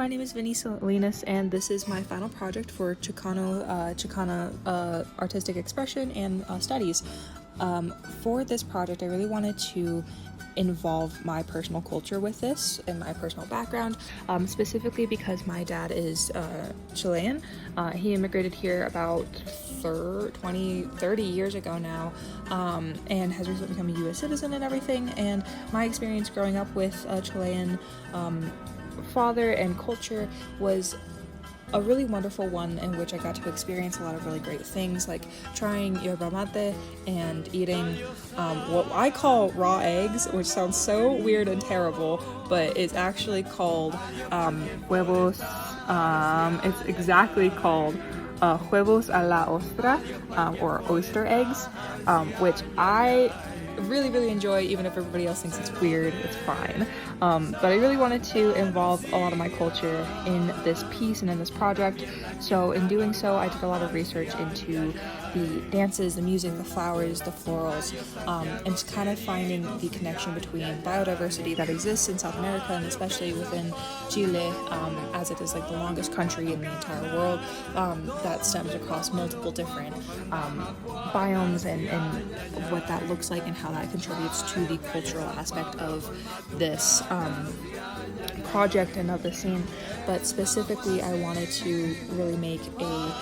my name is Vinny Salinas, and this is my final project for Chicana Artistic Expression and Studies. For this project, I really wanted to involve my personal culture with this and my personal background, specifically because my dad is Chilean. He immigrated here about 30 years ago now, and has recently become a U.S. citizen and everything, and my experience growing up with a Chilean father and culture was a really wonderful one, in which I got to experience a lot of really great things, like trying yerba mate and eating what I call raw eggs, which sounds so weird and terrible, but it's actually called huevos. It's exactly called huevos a la ostra, or oyster eggs, which I really enjoy. Even if everybody else thinks it's weird, it's fine. But I really wanted to involve a lot of my culture in this piece and in this project. So in doing so, I did a lot of research into the dances, the music, the flowers, the florals, and just kind of finding the connection between biodiversity that exists in South America, and especially within Chile, as it is like the longest country in the entire world, that stems across multiple different biomes, and what that looks like and how that contributes to the cultural aspect of this project and of the scene. But specifically, I wanted to really make a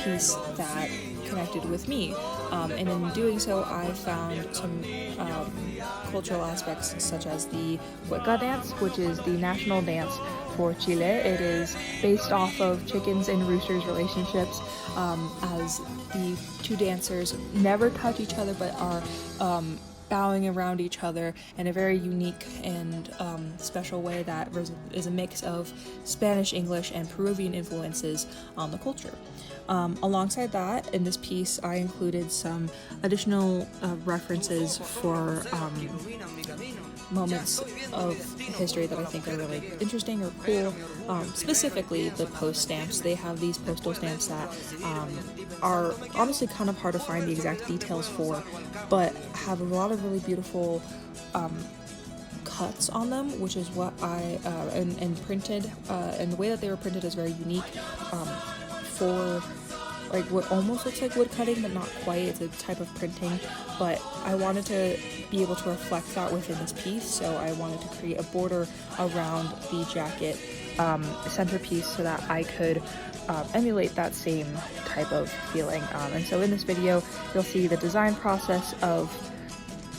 piece that connected with me, and in doing so, I found some cultural aspects such as the cueca dance, which is the national dance for Chile. It is based off of chickens and roosters relationships, as the two dancers never touch each other but are bowing around each other in a very unique and special way that is a mix of Spanish, English, and Peruvian influences on the culture. Alongside that, in this piece, I included some additional references for moments of history that I think are really interesting or cool. Specifically, the post stamps. They have these postal stamps that are honestly kind of hard to find the exact details for, but have a lot of really beautiful cuts on them, which is what I and printed, and the way that they were printed is very unique, for like what almost looks like wood cutting, but not quite. It's a type of printing, but I wanted to be able to reflect that within this piece, so I wanted to create a border around the jacket centerpiece so that I could emulate that same type of feeling. And so in this video, you'll see the design process of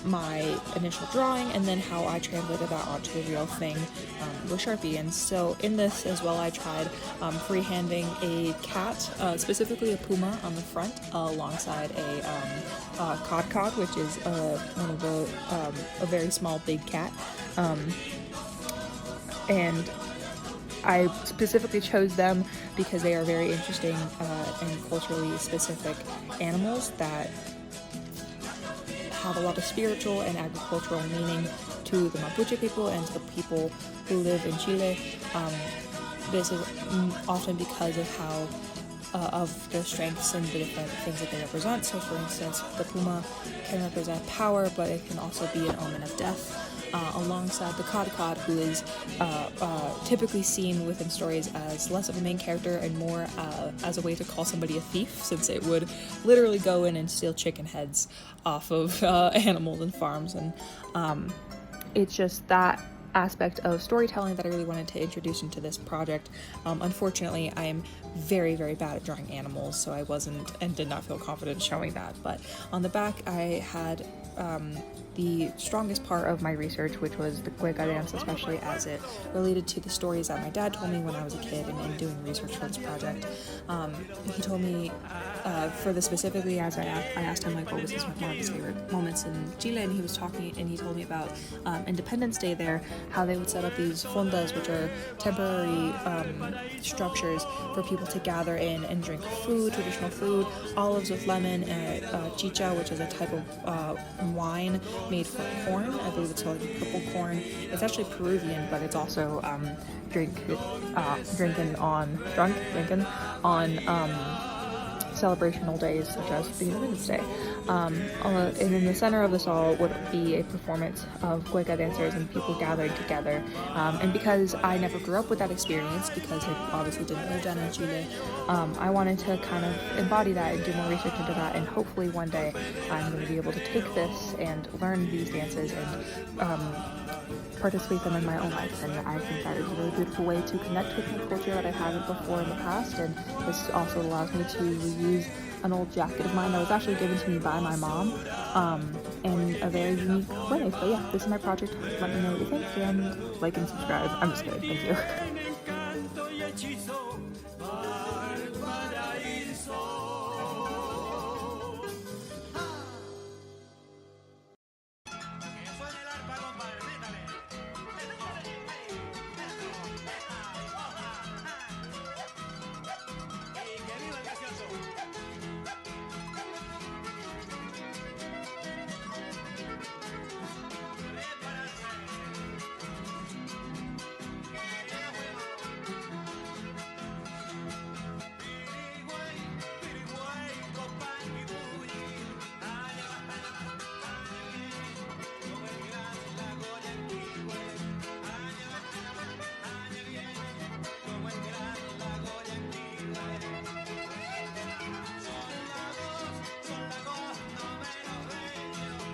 my initial drawing, and then how I translated that onto the real thing with Sharpie. And so in this as well, I tried freehanding a cat, specifically a puma, on the front, alongside a cod, which is one of the a very small big cat, and I specifically chose them because they are very interesting and culturally specific animals that have a lot of spiritual and agricultural meaning to the Mapuche people and to the people who live in Chile. This is often because of how of their strengths and the different things that they represent. So for instance, the puma can represent power, but it can also be an omen of death, alongside the cod, who is typically seen within stories as less of a main character and more as a way to call somebody a thief, since it would literally go in and steal chicken heads off of animals and farms. And it's just that aspect of storytelling that I really wanted to introduce into this project. Unfortunately, I am very bad at drawing animals, so I wasn't and did not feel confident showing that. But on the back, I had the strongest part of my research, which was the cueca dance, especially as it related to the stories that my dad told me when I was a kid and doing research for this project. He told me, for this specifically, as I asked him like what was one of his favorite moments in Chile, and he was talking, and he told me about Independence Day there, how they would set up these fondas, which are temporary structures for people to gather in and drink food, traditional food, olives with lemon, and chicha, which is a type of wine made from corn. I believe it's called purple corn. It's actually Peruvian, but it's also drinking on celebrational days such as the Independence Day. And in the center of this all would be a performance of Cueca dancers and people gathered together. And because I never grew up with that experience, because I obviously didn't live down in Chile, I wanted to kind of embody that and do more research into that, and hopefully one day I'm going to be able to take this and learn these dances and participate them in my own life. And I think that is a really beautiful way to connect with the culture that I haven't before in the past. And this also allows me to reuse an old jacket of mine that was actually given to me by my mom in a very unique way. But yeah, this is my project. Let me know what you think, and like and subscribe. I'm just kidding. Thank you.